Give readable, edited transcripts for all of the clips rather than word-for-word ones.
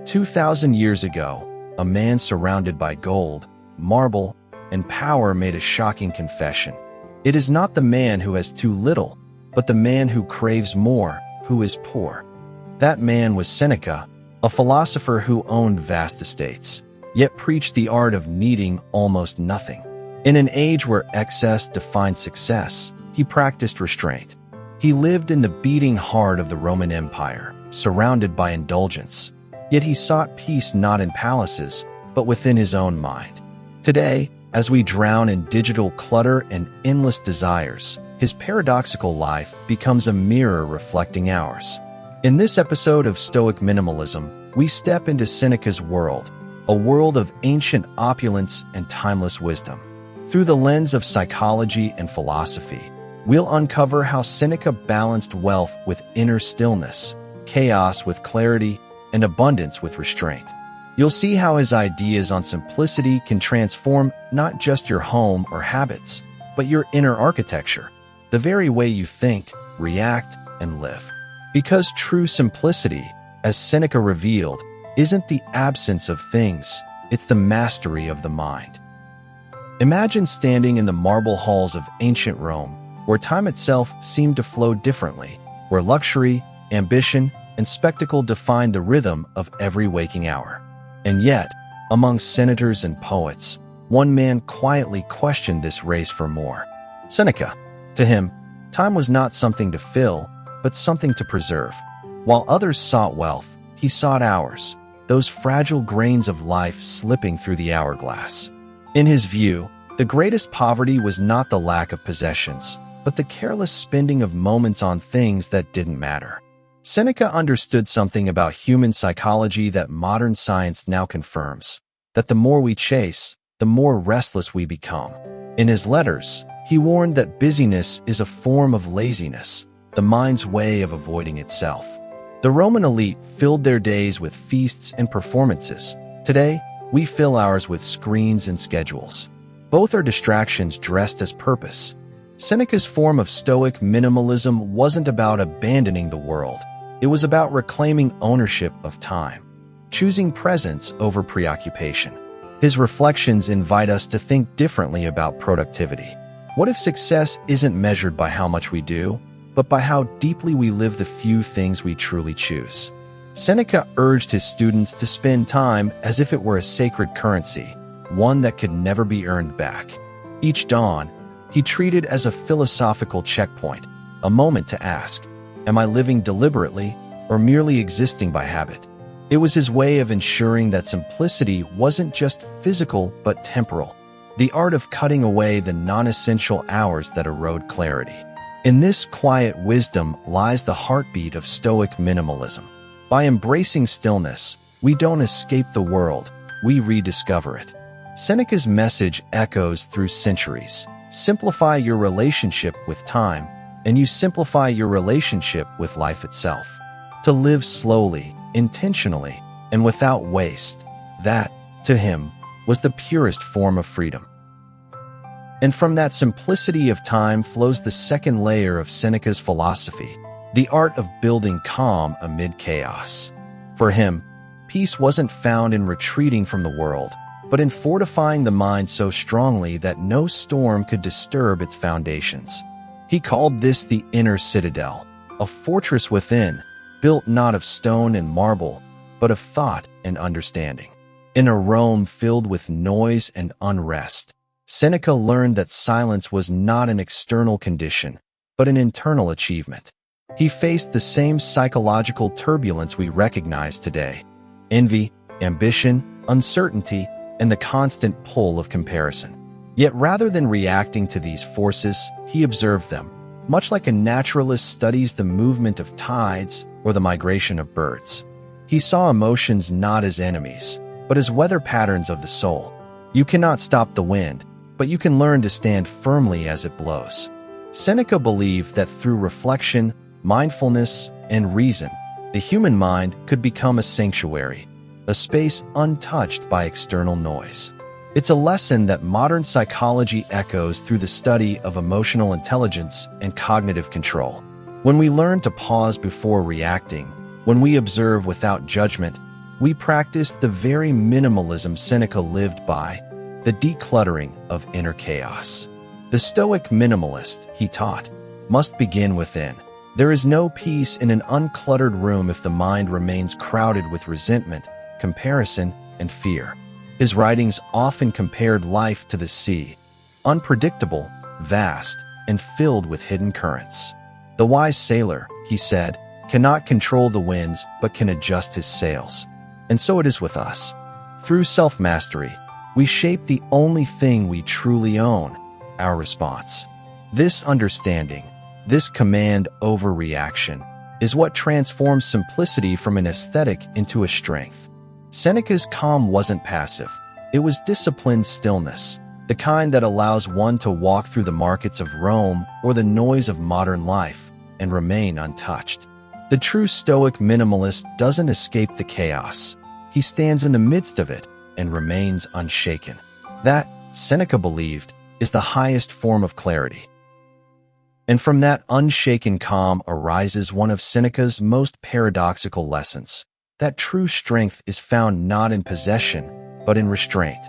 2,000 years ago, a man surrounded by gold, marble, and power made a shocking confession. It is not the man who has too little, but the man who craves more, who is poor. That man was Seneca, a philosopher who owned vast estates, yet preached the art of needing almost nothing. In an age where excess defined success, he practiced restraint. He lived in the beating heart of the Roman Empire, surrounded by indulgence. Yet he sought peace not in palaces, but within his own mind. Today, as we drown in digital clutter and endless desires, his paradoxical life becomes a mirror reflecting ours. In this episode of Stoic Minimalism, we step into Seneca's world, a world of ancient opulence and timeless wisdom. Through the lens of psychology and philosophy, we'll uncover how Seneca balanced wealth with inner stillness, chaos with clarity, and abundance with restraint. You'll see how his ideas on simplicity can transform not just your home or habits, but your inner architecture, the very way you think, react, and live. Because true simplicity, as Seneca revealed, isn't the absence of things, it's the mastery of the mind. Imagine standing in the marble halls of ancient Rome, where time itself seemed to flow differently, where luxury, ambition, and spectacle defined the rhythm of every waking hour. And yet, among senators and poets, one man quietly questioned this race for more. Seneca. To him, time was not something to fill, but something to preserve. While others sought wealth, he sought hours, those fragile grains of life slipping through the hourglass. In his view, the greatest poverty was not the lack of possessions, but the careless spending of moments on things that didn't matter. Seneca understood something about human psychology that modern science now confirms, that the more we chase, the more restless we become. In his letters, he warned that busyness is a form of laziness, the mind's way of avoiding itself. The Roman elite filled their days with feasts and performances. Today, we fill ours with screens and schedules. Both are distractions dressed as purpose. Seneca's form of Stoic minimalism wasn't about abandoning the world. It was about reclaiming ownership of time, choosing presence over preoccupation. His reflections invite us to think differently about productivity. What if success isn't measured by how much we do, but by how deeply we live the few things we truly choose? Seneca urged his students to spend time as if it were a sacred currency, one that could never be earned back. Each dawn, he treated as a philosophical checkpoint, a moment to ask, am I living deliberately or merely existing by habit? It was his way of ensuring that simplicity wasn't just physical but temporal, the art of cutting away the non-essential hours that erode clarity. In this quiet wisdom lies the heartbeat of Stoic minimalism. By embracing stillness, we don't escape the world, we rediscover it. Seneca's message echoes through centuries. Simplify your relationship with time, and you simplify your relationship with life itself. To live slowly, intentionally, and without waste, that, to him, was the purest form of freedom. And from that simplicity of time flows the second layer of Seneca's philosophy, the art of building calm amid chaos. For him, peace wasn't found in retreating from the world, but in fortifying the mind so strongly that no storm could disturb its foundations. He called this the inner citadel, a fortress within, built not of stone and marble, but of thought and understanding. In a Rome filled with noise and unrest, Seneca learned that silence was not an external condition, but an internal achievement. He faced the same psychological turbulence we recognize today: envy, ambition, uncertainty, and the constant pull of comparison. Yet rather than reacting to these forces, he observed them, much like a naturalist studies the movement of tides or the migration of birds. He saw emotions not as enemies, but as weather patterns of the soul. You cannot stop the wind, but you can learn to stand firmly as it blows. Seneca believed that through reflection, mindfulness, and reason, the human mind could become a sanctuary, a space untouched by external noise. It's a lesson that modern psychology echoes through the study of emotional intelligence and cognitive control. When we learn to pause before reacting, when we observe without judgment, We practice the very minimalism Seneca lived by, the decluttering of inner chaos. The Stoic minimalist, he taught, must begin within. There is no peace in an uncluttered room if the mind remains crowded with resentment, comparison, and fear. His writings often compared life to the sea, unpredictable, vast, and filled with hidden currents. The wise sailor, he said, cannot control the winds but can adjust his sails. And so it is with us. Through self-mastery, we shape the only thing we truly own, our response. This understanding, this command over reaction, is what transforms simplicity from an aesthetic into a strength. Seneca's calm wasn't passive. It was disciplined stillness, the kind that allows one to walk through the markets of Rome or the noise of modern life and remain untouched. The true Stoic minimalist doesn't escape the chaos. He stands in the midst of it and remains unshaken. That, Seneca believed, is the highest form of clarity. And from that unshaken calm arises one of Seneca's most paradoxical lessons, that true strength is found not in possession, but in restraint.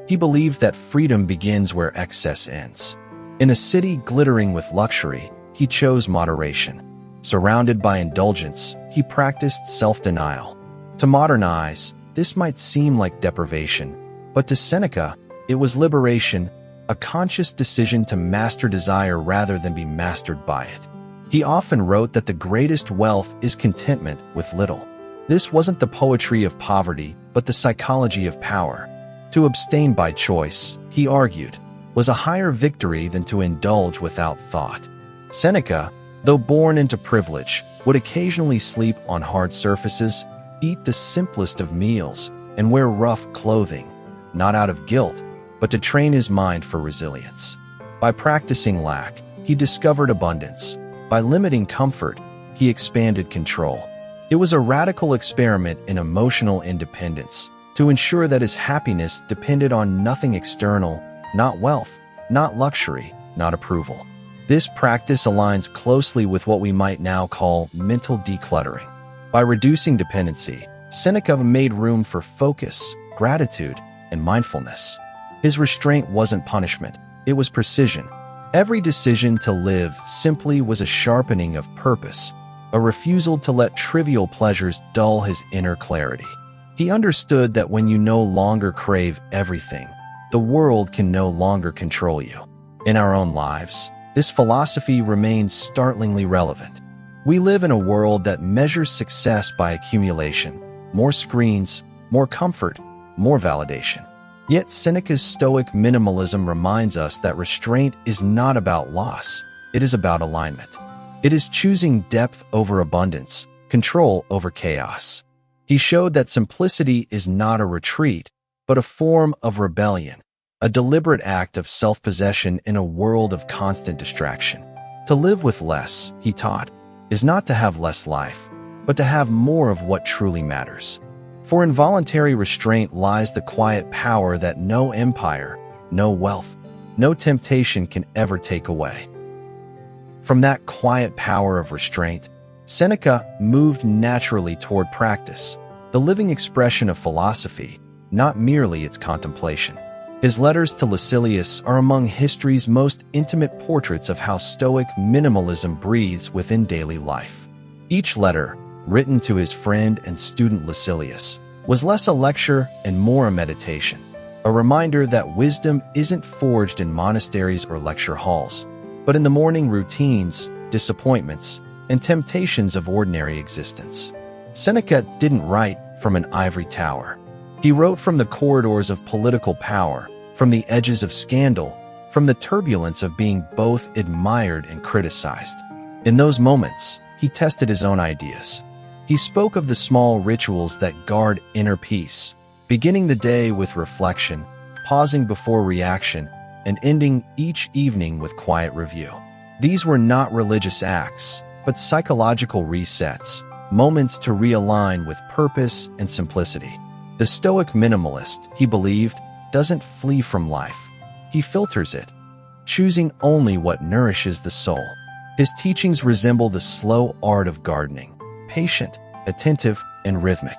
He believed that freedom begins where excess ends. In a city glittering with luxury, he chose moderation. Surrounded by indulgence, he practiced self-denial. To modernize, this might seem like deprivation, but to Seneca, it was liberation, a conscious decision to master desire rather than be mastered by it. He often wrote that the greatest wealth is contentment with little. This wasn't the poetry of poverty, but the psychology of power. To abstain by choice, he argued, was a higher victory than to indulge without thought. Seneca, though born into privilege, would occasionally sleep on hard surfaces, eat the simplest of meals, and wear rough clothing, not out of guilt, but to train his mind for resilience. By practicing lack, he discovered abundance. By limiting comfort, he expanded control. It was a radical experiment in emotional independence to ensure that his happiness depended on nothing external, not wealth, not luxury, not approval. This practice aligns closely with what we might now call mental decluttering. By reducing dependency, Seneca made room for focus, gratitude, and mindfulness. His restraint wasn't punishment, it was precision. Every decision to live simply was a sharpening of purpose, a refusal to let trivial pleasures dull his inner clarity. He understood that when you no longer crave everything, the world can no longer control you. In our own lives, this philosophy remains startlingly relevant. We live in a world that measures success by accumulation, more screens, more comfort, more validation. Yet Seneca's Stoic minimalism reminds us that restraint is not about loss, it is about alignment. It is choosing depth over abundance, control over chaos. He showed that simplicity is not a retreat, but a form of rebellion, a deliberate act of self-possession in a world of constant distraction. To live with less, he taught, is not to have less life, but to have more of what truly matters. For in voluntary restraint lies the quiet power that no empire, no wealth, no temptation can ever take away. From that quiet power of restraint, Seneca moved naturally toward practice, the living expression of philosophy, not merely its contemplation. His letters to Lucilius are among history's most intimate portraits of how Stoic minimalism breathes within daily life. Each letter, written to his friend and student Lucilius, was less a lecture and more a meditation, a reminder that wisdom isn't forged in monasteries or lecture halls, but in the morning routines, disappointments, and temptations of ordinary existence. Seneca didn't write from an ivory tower. He wrote from the corridors of political power, from the edges of scandal, from the turbulence of being both admired and criticized. In those moments, he tested his own ideas. He spoke of the small rituals that guard inner peace, beginning the day with reflection, pausing before reaction, and ending each evening with quiet review. These were not religious acts, but psychological resets, moments to realign with purpose and simplicity. The Stoic minimalist, he believed, doesn't flee from life. He filters it, choosing only what nourishes the soul. His teachings resemble the slow art of gardening, patient, attentive, and rhythmic.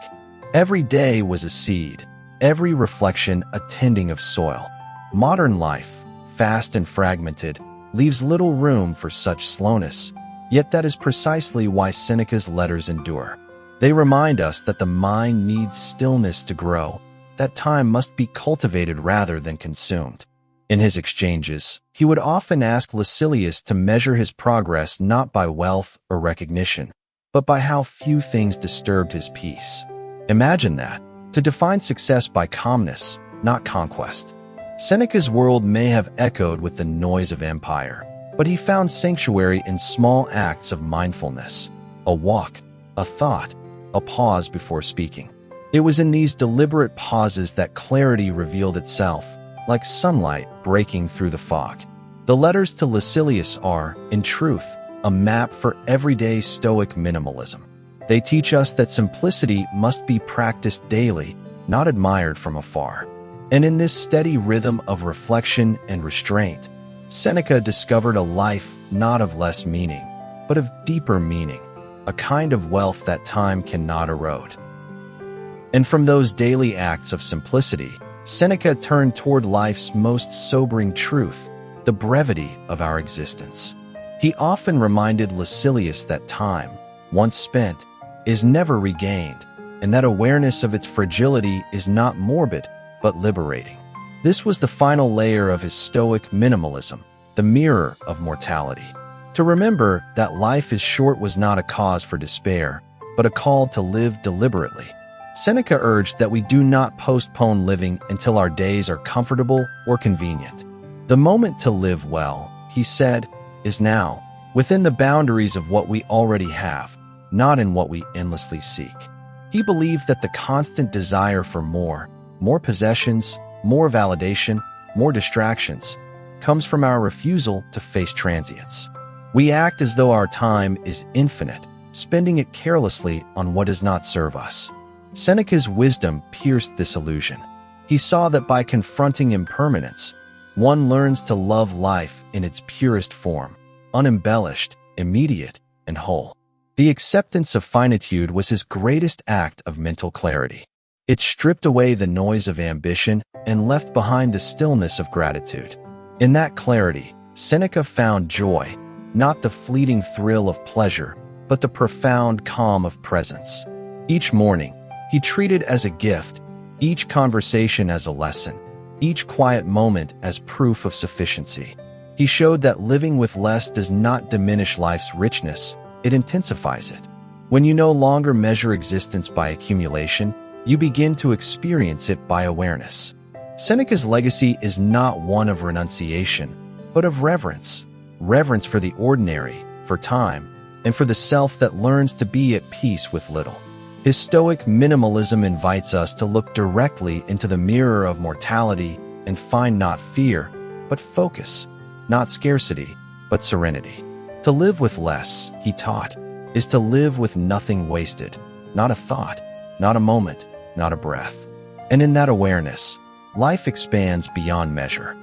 Every day was a seed, every reflection a tending of soil. Modern life, fast and fragmented, leaves little room for such slowness, yet that is precisely why Seneca's letters endure. They remind us that the mind needs stillness to grow, that time must be cultivated rather than consumed. In his exchanges, he would often ask Lucilius to measure his progress not by wealth or recognition, but by how few things disturbed his peace. Imagine that, to define success by calmness, not conquest. Seneca's world may have echoed with the noise of empire, but he found sanctuary in small acts of mindfulness, a walk, a thought, a pause before speaking. It was in these deliberate pauses that clarity revealed itself, like sunlight breaking through the fog. The letters to Lucilius are, in truth, a map for everyday Stoic minimalism. They teach us that simplicity must be practiced daily, not admired from afar. And in this steady rhythm of reflection and restraint, Seneca discovered a life not of less meaning, but of deeper meaning, a kind of wealth that time cannot erode. And from those daily acts of simplicity, Seneca turned toward life's most sobering truth, the brevity of our existence. He often reminded Lucilius that time, once spent, is never regained, and that awareness of its fragility is not morbid, but liberating. This was the final layer of his Stoic minimalism, the mirror of mortality. To remember that life is short was not a cause for despair, but a call to live deliberately. Seneca urged that we do not postpone living until our days are comfortable or convenient. The moment to live well, he said, is now, within the boundaries of what we already have, not in what we endlessly seek. He believed that the constant desire for more possessions, more validation, more distractions, comes from our refusal to face transience. We act as though our time is infinite, spending it carelessly on what does not serve us. Seneca's wisdom pierced this illusion. He saw that by confronting impermanence, one learns to love life in its purest form, unembellished, immediate, and whole. The acceptance of finitude was his greatest act of mental clarity. It stripped away the noise of ambition and left behind the stillness of gratitude. In that clarity, Seneca found joy, not the fleeting thrill of pleasure, but the profound calm of presence. Each morning, he treated as a gift, each conversation as a lesson, each quiet moment as proof of sufficiency. He showed that living with less does not diminish life's richness, it intensifies it. When you no longer measure existence by accumulation, you begin to experience it by awareness. Seneca's legacy is not one of renunciation, but of reverence. Reverence for the ordinary, for time, and for the self that learns to be at peace with little. His Stoic minimalism invites us to look directly into the mirror of mortality and find not fear, but focus, not scarcity, but serenity. To live with less, he taught, is to live with nothing wasted, not a thought, not a moment, not a breath. And in that awareness, life expands beyond measure.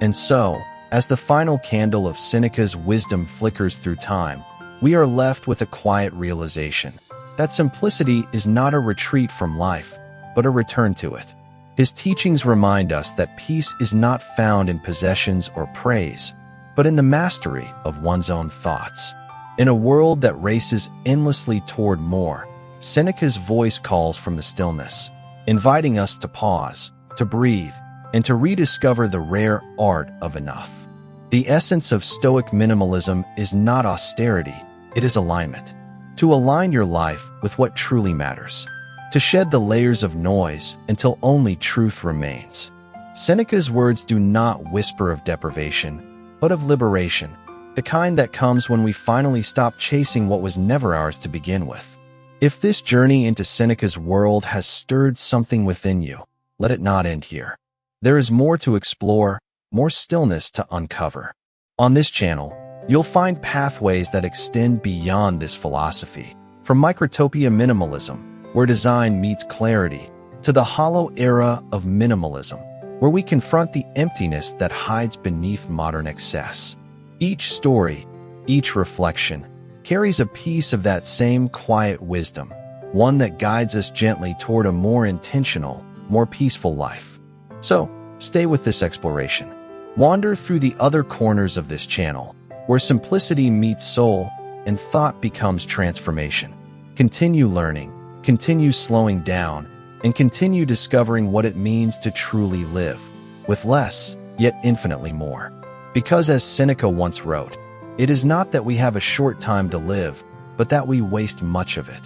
And so, as the final candle of Seneca's wisdom flickers through time, we are left with a quiet realization that simplicity is not a retreat from life, but a return to it. His teachings remind us that peace is not found in possessions or praise, but in the mastery of one's own thoughts. In a world that races endlessly toward more, Seneca's voice calls from the stillness, inviting us to pause, to breathe, and to rediscover the rare art of enough. The essence of Stoic minimalism is not austerity, it is alignment. To align your life with what truly matters. To shed the layers of noise until only truth remains. Seneca's words do not whisper of deprivation, but of liberation, the kind that comes when we finally stop chasing what was never ours to begin with. If this journey into Seneca's world has stirred something within you, let it not end here. There is more to explore, more stillness to uncover. On this channel, you'll find pathways that extend beyond this philosophy, from microtopia minimalism, where design meets clarity, to the hollow era of minimalism, where we confront the emptiness that hides beneath modern excess. Each story, each reflection, carries a piece of that same quiet wisdom, one that guides us gently toward a more intentional, more peaceful life. So, stay with this exploration. Wander through the other corners of this channel, where simplicity meets soul and thought becomes transformation. Continue learning, continue slowing down, and continue discovering what it means to truly live, with less, yet infinitely more. Because as Seneca once wrote, it is not that we have a short time to live, but that we waste much of it.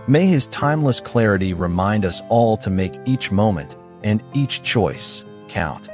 May his timeless clarity remind us all to make each moment and each choice count.